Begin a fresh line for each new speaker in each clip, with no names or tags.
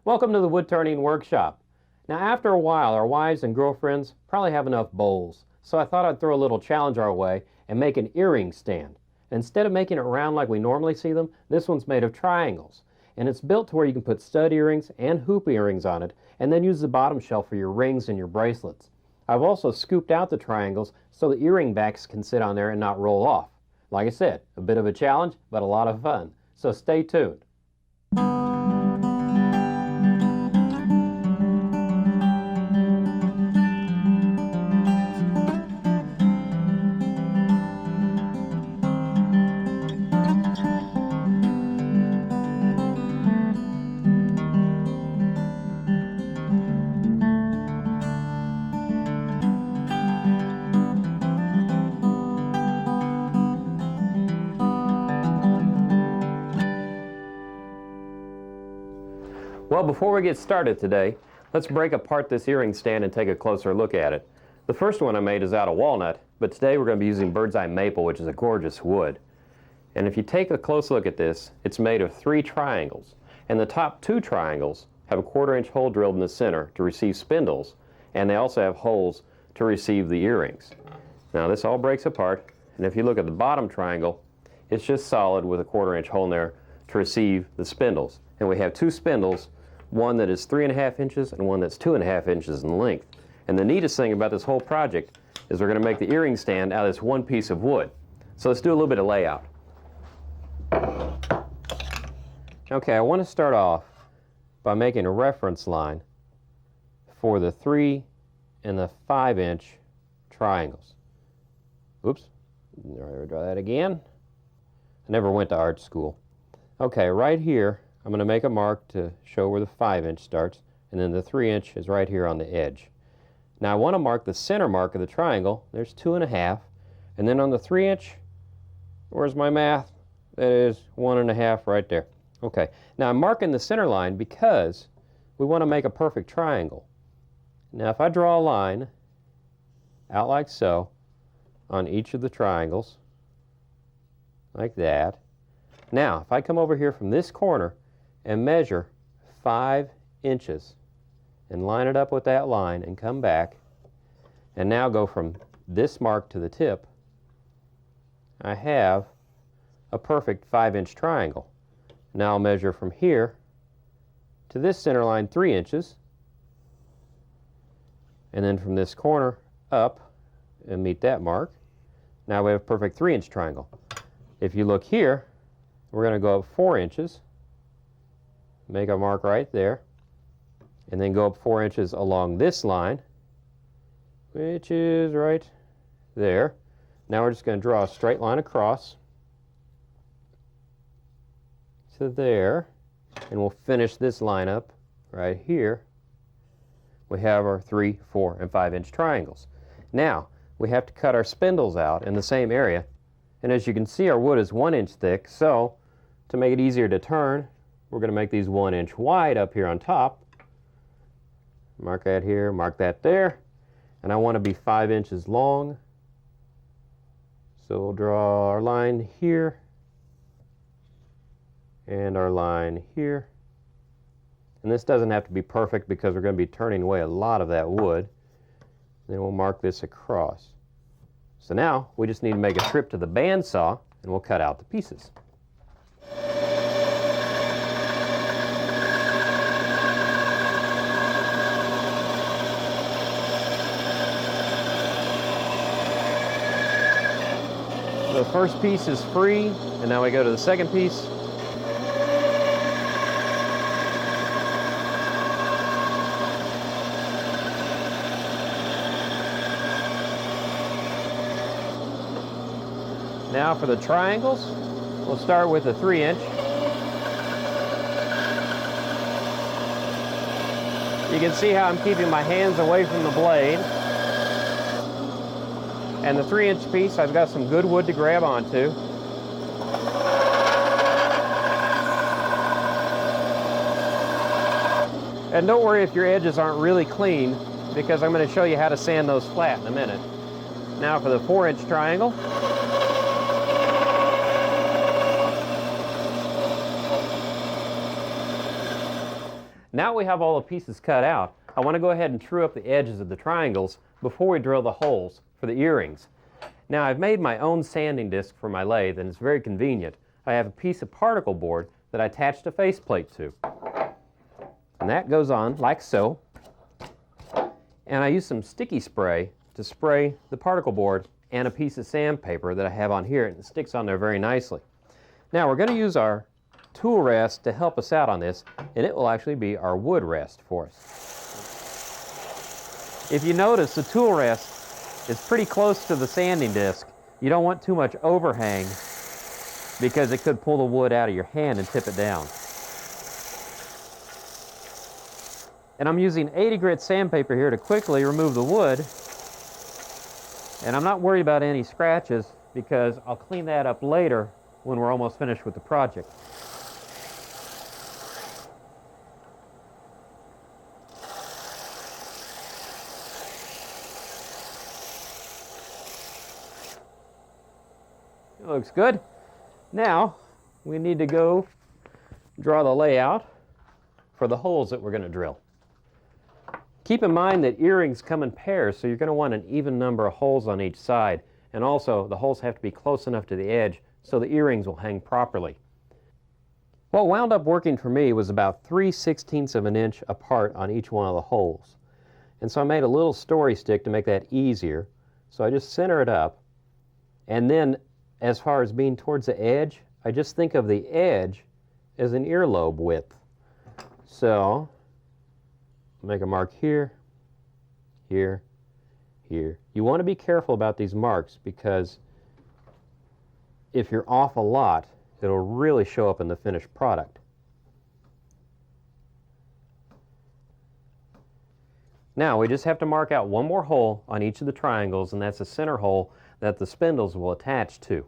Welcome to the Woodturning Workshop. Now after a while, our wives and girlfriends probably have enough bowls, so I thought I'd throw a little challenge our way and make an earring stand. Instead of making it round like we normally see them, this one's made of triangles. And it's built to where you can put stud earrings and hoop earrings on it, and then use the bottom shelf for your rings and your bracelets. I've also scooped out the triangles so the earring backs can sit on there and not roll off. Like I said, a bit of a challenge, but a lot of fun. So stay tuned. Well, before we get started today, let's break apart this earring stand and take a closer look at it. The first one I made is out of walnut, but today we're going to be using bird's eye maple, which is a gorgeous wood. And if you take a close look at this, it's made of 3 triangles. And the top 2 triangles have a 1/4-inch hole drilled in the center to receive spindles, and they also have holes to receive the earrings. Now this all breaks apart, and if you look at the bottom triangle, it's just solid with a 1/4-inch hole in there to receive the spindles. And we have 2 spindles, one that is 3.5 inches and one that's 2.5 inches in length. And the neatest thing about this whole project is we're going to make the earring stand out of this one piece of wood. So let's do a little bit of layout. Okay, I want to start off by making a reference line for the 3 and the 5-inch triangles. Oops, I'll draw that again. I never went to art school. Okay, right here I'm going to make a mark to show where the 5-inch starts, and then the 3-inch is right here on the edge. Now I want to mark the center mark of the triangle. There's 2.5, and then on the 3-inch, where's my math? That is 1.5 right there. Okay, now I'm marking the center line because we want to make a perfect triangle. Now if I draw a line out like so on each of the triangles, like that. Now if I come over here from this corner and measure 5 inches and line it up with that line and come back and now go from this mark to the tip, I have a perfect 5-inch triangle. Now I'll measure from here to this center line 3 inches, and then from this corner up and meet that mark. Now we have a perfect 3-inch triangle. If you look here, we're going to go up 4 inches, make a mark right there, and then go up 4 inches along this line, which is right there. Now we're just going to draw a straight line across to there, and we'll finish this line up right here. We have our 3, 4, and 5-inch triangles. Now we have to cut our spindles out in the same area, and as you can see, our wood is 1 inch thick, so to make it easier to turn, we're going to make these 1 inch wide up here on top. Mark that here, mark that there, and I want to be 5 inches long. So we'll draw our line here and our line here. And this doesn't have to be perfect because we're going to be turning away a lot of that wood. Then we'll mark this across. So now we just need to make a trip to the bandsaw and we'll cut out the pieces. The first piece is free, and now we go to the second piece. Now for the triangles, we'll start with the 3-inch. You can see how I'm keeping my hands away from the blade. And the 3-inch piece, I've got some good wood to grab onto. And don't worry if your edges aren't really clean, because I'm going to show you how to sand those flat in a minute. Now for the 4-inch triangle. Now we have all the pieces cut out, I want to go ahead and true up the edges of the triangles before we drill the holes for the earrings. Now I've made my own sanding disc for my lathe, and it's very convenient. I have a piece of particle board that I attached a faceplate to. And that goes on like so. And I use some sticky spray to spray the particle board and a piece of sandpaper that I have on here, and it sticks on there very nicely. Now we're going to use our tool rest to help us out on this, and it will actually be our wood rest for us. If you notice, the tool rest is pretty close to the sanding disc. You don't want too much overhang because it could pull the wood out of your hand and tip it down. And I'm using 80 grit sandpaper here to quickly remove the wood. And I'm not worried about any scratches because I'll clean that up later when we're almost finished with the project. It looks good. Now we need to go draw the layout for the holes that we're going to drill. Keep in mind that earrings come in pairs, so you're going to want an even number of holes on each side. And also, the holes have to be close enough to the edge so the earrings will hang properly. What wound up working for me was about 3/16 of an inch apart on each one of the holes. And so I made a little story stick to make that easier. So I just center it up. And then, as far as being towards the edge, I just think of the edge as an earlobe width. So make a mark here, here, here. You want to be careful about these marks because if you're off a lot, it'll really show up in the finished product. Now we just have to mark out one more hole on each of the triangles, and that's the center hole that the spindles will attach to.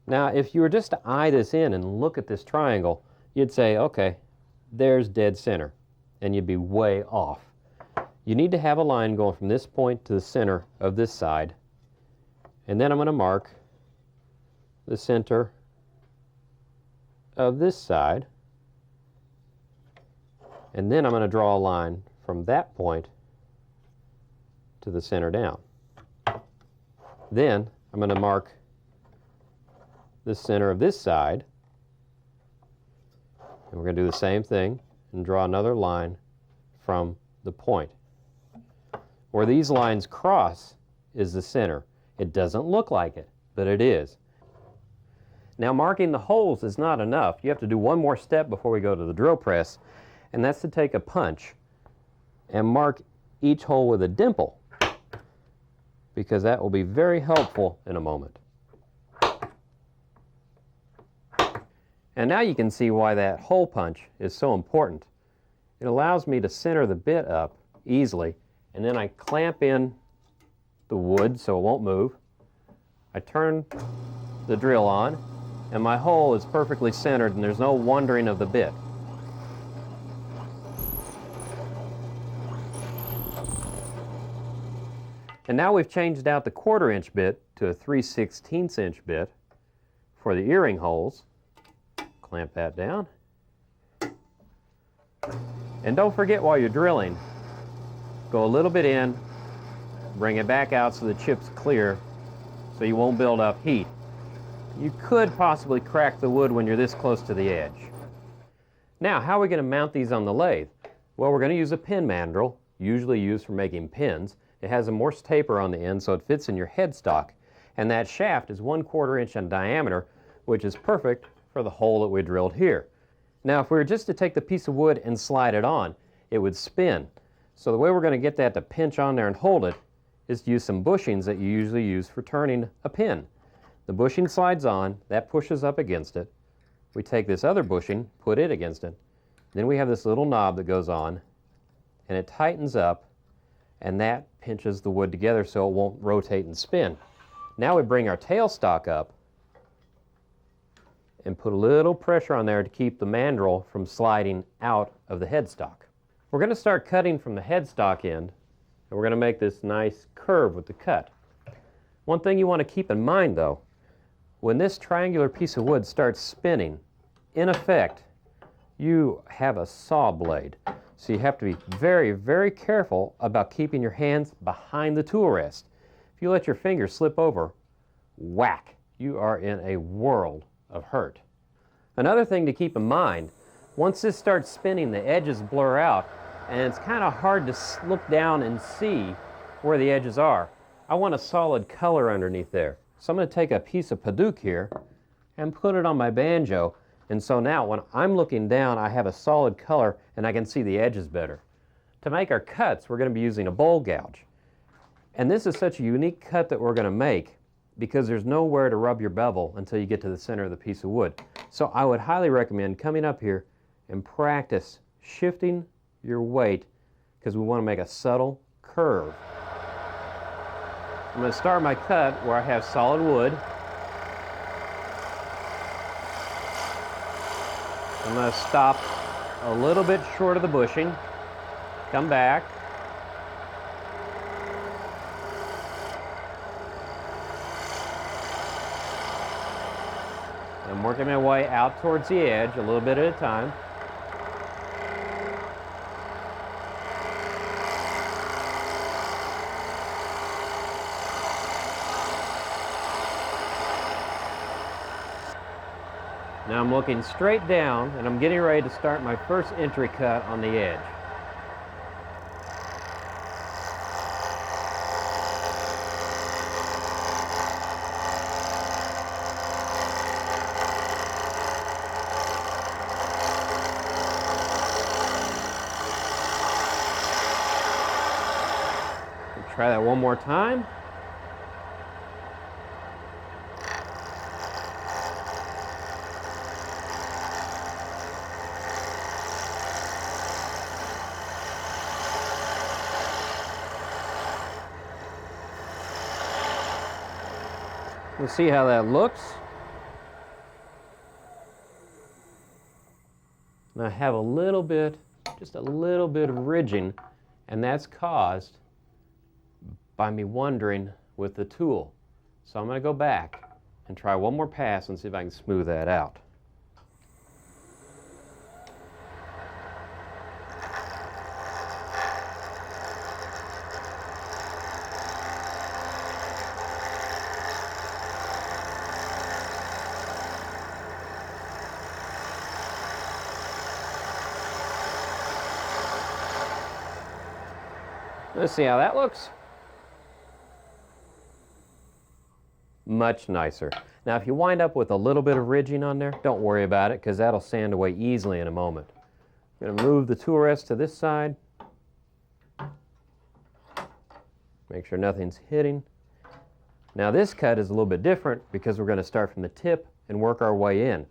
Now if you were just to eye this in and look at this triangle, you'd say, okay, there's dead center, and you'd be way off. You need to have a line going from this point to the center of this side, and then I'm going to mark the center of this side, and then I'm going to draw a line from that point to the center down. Then I'm going to mark the center of this side, and we're going to do the same thing and draw another line from the point. Where these lines cross is the center. It doesn't look like it, but it is. Now marking the holes is not enough. You have to do one more step before we go to the drill press, and that's to take a punch and mark each hole with a dimple, because that will be very helpful in a moment. And now you can see why that hole punch is so important. It allows me to center the bit up easily, and then I clamp in the wood so it won't move. I turn the drill on, and my hole is perfectly centered and there's no wandering of the bit. And now we've changed out the 1/4 inch bit to a 3/16 inch bit for the earring holes. Clamp that down. And don't forget, while you're drilling, go a little bit in, bring it back out so the chip's clear so you won't build up heat. You could possibly crack the wood when you're this close to the edge. Now, how are we going to mount these on the lathe? Well, we're going to use a pin mandrel, usually used for making pins. It has a Morse taper on the end so it fits in your headstock, and that shaft is 1/4 inch in diameter, which is perfect for the hole that we drilled here. Now, if we were just to take the piece of wood and slide it on, it would spin. So the way we're going to get that to pinch on there and hold it is to use some bushings that you usually use for turning a pin. The bushing slides on, that pushes up against it. We take this other bushing, put it against it. Then we have this little knob that goes on, and it tightens up, and that pinches the wood together so it won't rotate and spin. Now we bring our tailstock up and put a little pressure on there to keep the mandrel from sliding out of the headstock. We're going to start cutting from the headstock end, and we're going to make this nice curve with the cut. One thing you want to keep in mind though, when this triangular piece of wood starts spinning, in effect, you have a saw blade. So you have to be very, very careful about keeping your hands behind the tool rest. If you let your fingers slip over, whack, you are in a world of hurt. Another thing to keep in mind, once this starts spinning, the edges blur out, and it's kind of hard to look down and see where the edges are. I want a solid color underneath there. So I'm going to take a piece of Padauk here and put it on my banjo, and so now when I'm looking down, I have a solid color and I can see the edges better. To make our cuts, we're going to be using a bowl gouge. And this is such a unique cut that we're going to make because there's nowhere to rub your bevel until you get to the center of the piece of wood. So I would highly recommend coming up here and practice shifting your weight because we want to make a subtle curve. I'm going to start my cut where I have solid wood. I'm going to stop a little bit short of the bushing, come back. I'm working my way out towards the edge a little bit at a time. Now I'm looking straight down and I'm getting ready to start my first entry cut on the edge. Try that one more time. We'll see how that looks. And I have a little bit, just a little bit of ridging, and that's caused by me wandering with the tool. So I'm going to go back and try one more pass and see if I can smooth that out. Let's see how that looks. Much nicer. Now if you wind up with a little bit of ridging on there, don't worry about it because that'll sand away easily in a moment. I'm going to move the tool rest to this side. Make sure nothing's hitting. Now this cut is a little bit different because we're going to start from the tip and work our way in.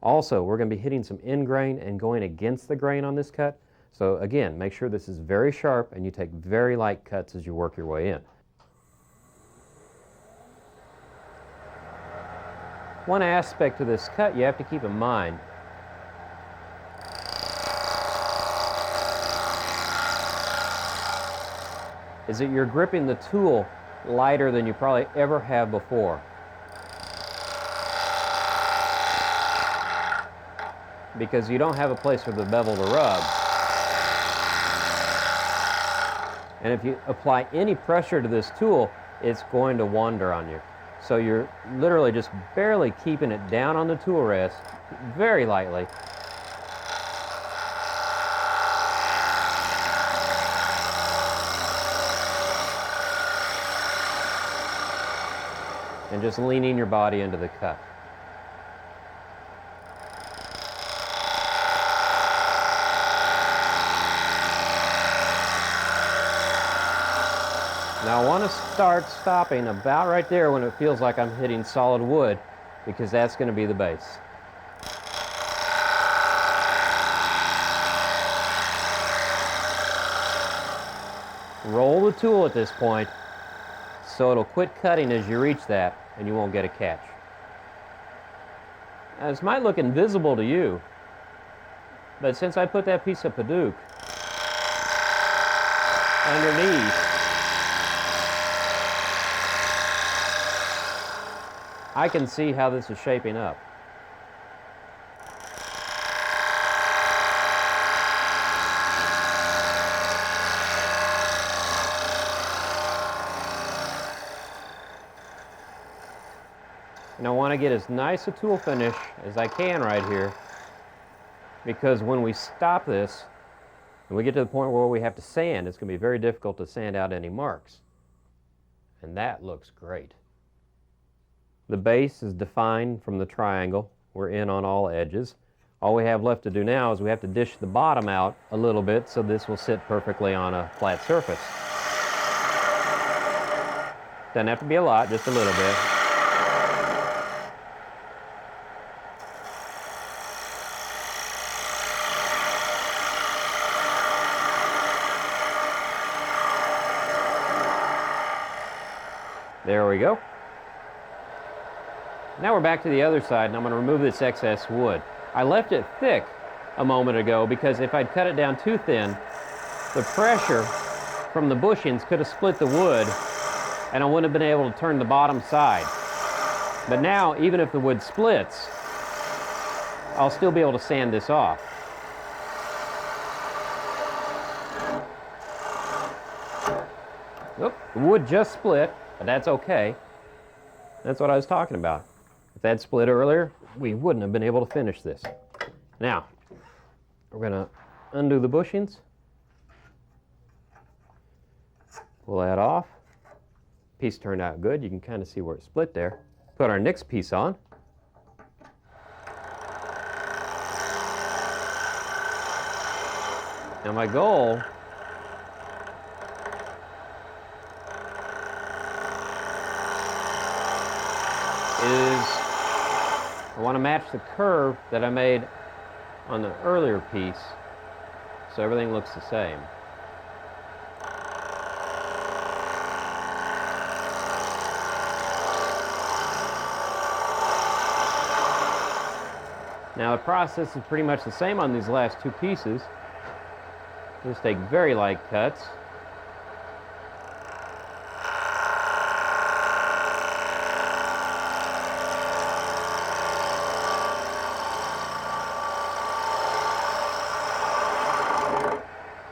Also, we're going to be hitting some end grain and going against the grain on this cut. So again, make sure this is very sharp and you take very light cuts as you work your way in. One aspect of this cut you have to keep in mind is that you're gripping the tool lighter than you probably ever have before. Because you don't have a place for the bevel to rub. And if you apply any pressure to this tool, it's going to wander on you. So you're literally just barely keeping it down on the tool rest, very lightly. And just leaning your body into the cut. Now I want to start stopping about right there when it feels like I'm hitting solid wood, because that's going to be the base. Roll the tool at this point so it'll quit cutting as you reach that and you won't get a catch. Now, this might look invisible to you, but since I put that piece of Padauk underneath, I can see how this is shaping up. And I want to get as nice a tool finish as I can right here, because when we stop this and we get to the point where we have to sand, it's going to be very difficult to sand out any marks. And that looks great. The base is defined from the triangle. We're in on all edges. All we have left to do now is we have to dish the bottom out a little bit so this will sit perfectly on a flat surface. Doesn't have to be a lot, just a little bit. There we go. Now we're back to the other side, and I'm going to remove this excess wood. I left it thick a moment ago because if I'd cut it down too thin, the pressure from the bushings could have split the wood and I wouldn't have been able to turn the bottom side. But now, even if the wood splits, I'll still be able to sand this off. Oop, the wood just split, but that's okay. That's what I was talking about. If that split earlier, we wouldn't have been able to finish this. Now, we're going to undo the bushings. Pull that off. Piece turned out good. You can kind of see where it split there. Put our next piece on. Now my goal is I want to match the curve that I made on the earlier piece so everything looks the same. Now the process is pretty much the same on these last two pieces. Just take very light cuts.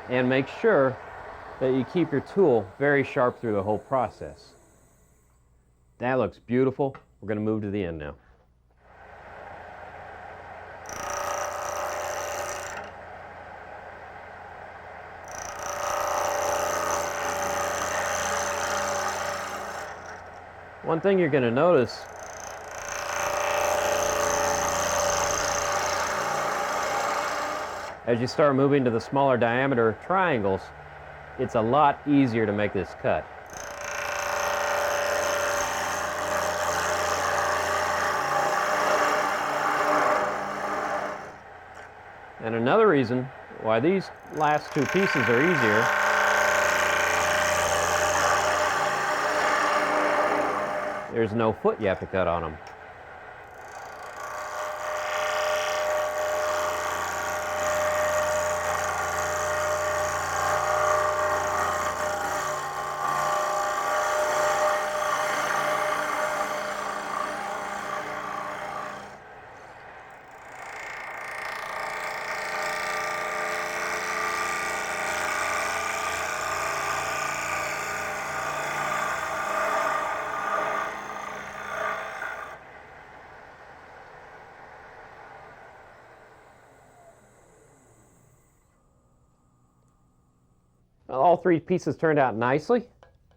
And make sure that you keep your tool very sharp through the whole process. That looks beautiful. We're going to move to the end now. One thing you're going to notice as you start moving to the smaller diameter triangles, it's a lot easier to make this cut. And another reason why these last two pieces are easier there's no foot you have to cut on them. All three pieces turned out nicely.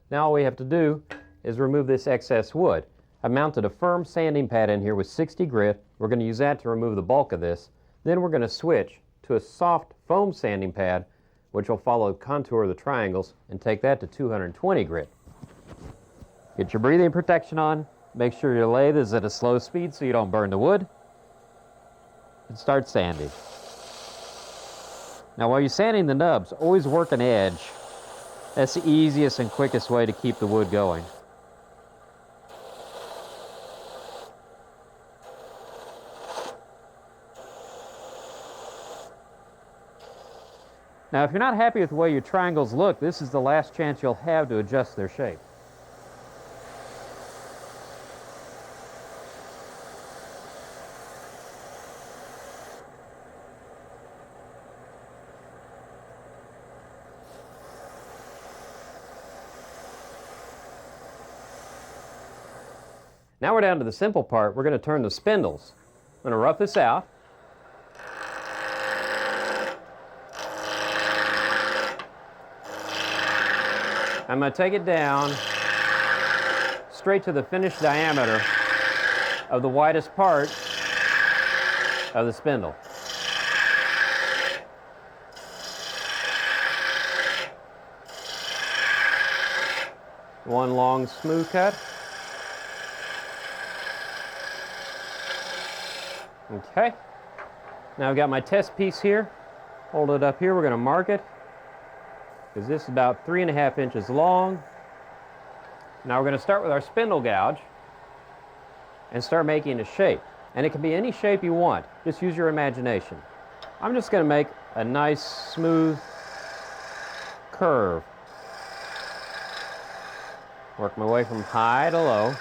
Now all we have to do is remove this excess wood. I mounted a firm sanding pad in here with 60 grit. We're going to use that to remove the bulk of this. Then we're going to switch to a soft foam sanding pad, which will follow the contour of the triangles, and take that to 220 grit. Get your breathing protection on. Make sure your lathe is at a slow speed so you don't burn the wood. And start sanding. Now while you're sanding the nubs, always work an edge. That's the easiest and quickest way to keep the wood going. Now if you're not happy with the way your triangles look, this is the last chance you'll have to adjust their shape. Now we're down to the simple part. We're going to turn the spindles. I'm going to rough this out. I'm going to take it down straight to the finished diameter of the widest part of the spindle. One long smooth cut. Okay. Now I've got my test piece here. Hold it up here. We're going to mark it, because this is about 3.5 inches long. Now we're going to start with our spindle gouge and start making a shape. And it can be any shape you want. Just use your imagination. I'm just going to make a nice smooth curve. Work my way from high to low.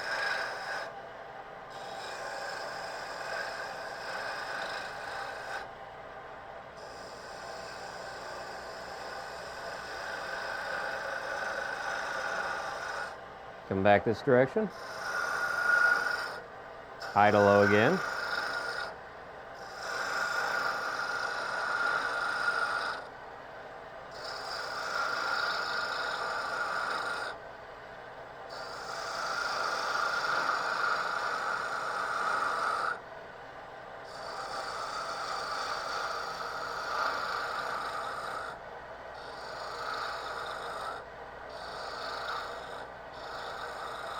Come back this direction. High to low again.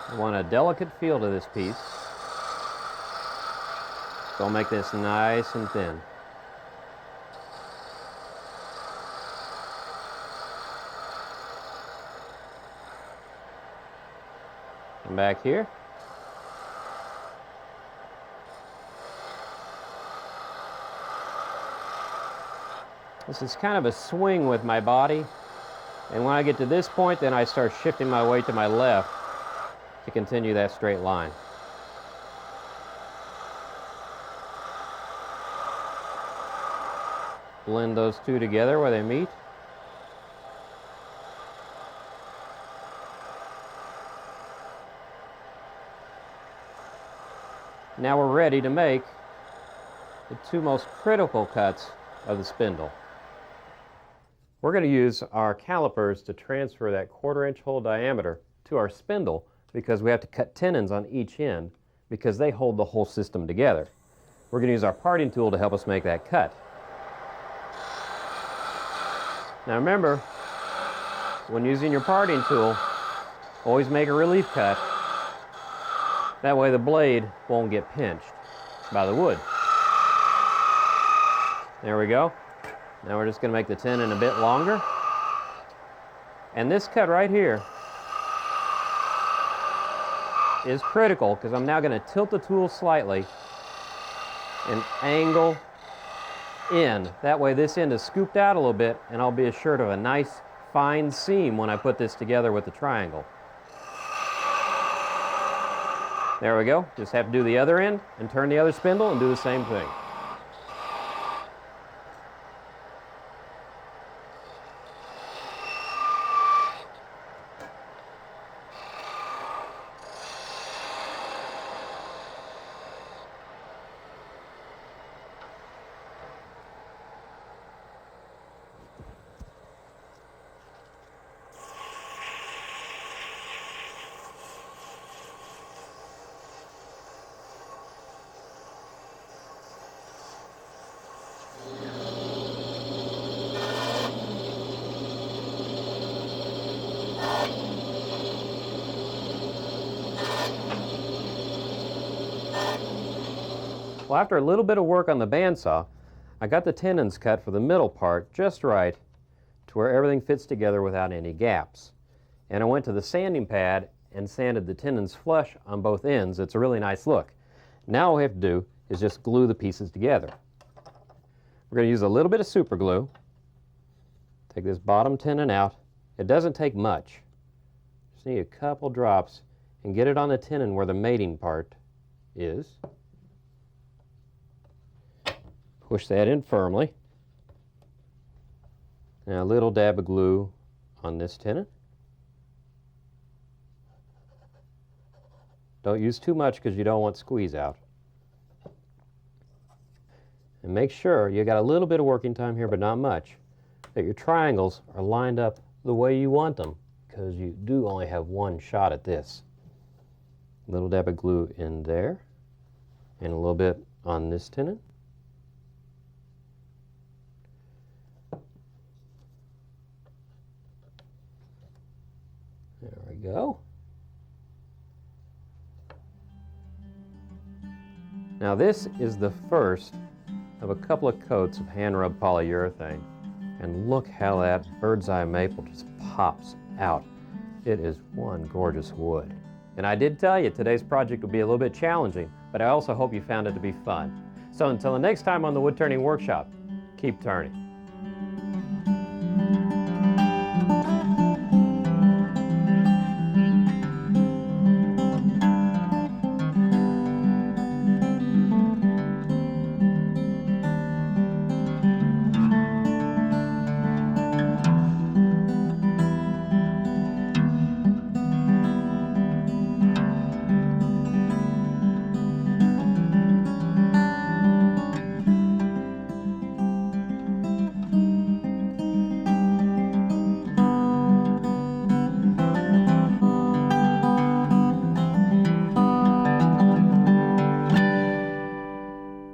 I want a delicate feel to this piece, so I'll make this nice and thin. Come back here. This is kind of a swing with my body, and when I get to this point, then I start shifting my weight to my left to continue that straight line. Blend those two together where they meet. Now we're ready to make the two most critical cuts of the spindle. We're going to use our calipers to transfer that 1/4 inch hole diameter to our spindle, because we have to cut tenons on each end because they hold the whole system together. We're going to use our parting tool to help us make that cut. Now remember, when using your parting tool, always make a relief cut. That way the blade won't get pinched by the wood. There we go. Now we're just going to make the tenon a bit longer. And this cut right here is critical, because I'm now going to tilt the tool slightly and angle in. That way this end is scooped out a little bit, and I'll be assured of a nice fine seam when I put this together with the triangle. There we go. Just have to do the other end and turn the other spindle and do the same thing. Well, after a little bit of work on the bandsaw, I got the tenons cut for the middle part just right to where everything fits together without any gaps. And I went to the sanding pad and sanded the tenons flush on both ends. It's a really nice look. Now all we have to do is just glue the pieces together. We're going to use a little bit of super glue. Take this bottom tenon out. It doesn't take much. Just need a couple drops and get it on the tenon where the mating part is. Push that in firmly. Now a little dab of glue on this tenon. Don't use too much because you don't want squeeze out. And make sure you got a little bit of working time here, but not much, that your triangles are lined up the way you want them, because you do only have one shot at this. A little dab of glue in there, and a little bit on this tenon. There we go. Now this is the first of a couple of coats of hand-rubbed polyurethane, and look how that bird's eye maple just pops out. It is one gorgeous wood. And I did tell you today's project would be a little bit challenging, but I also hope you found it to be fun. So until the next time on the Wood Turning Workshop, keep turning.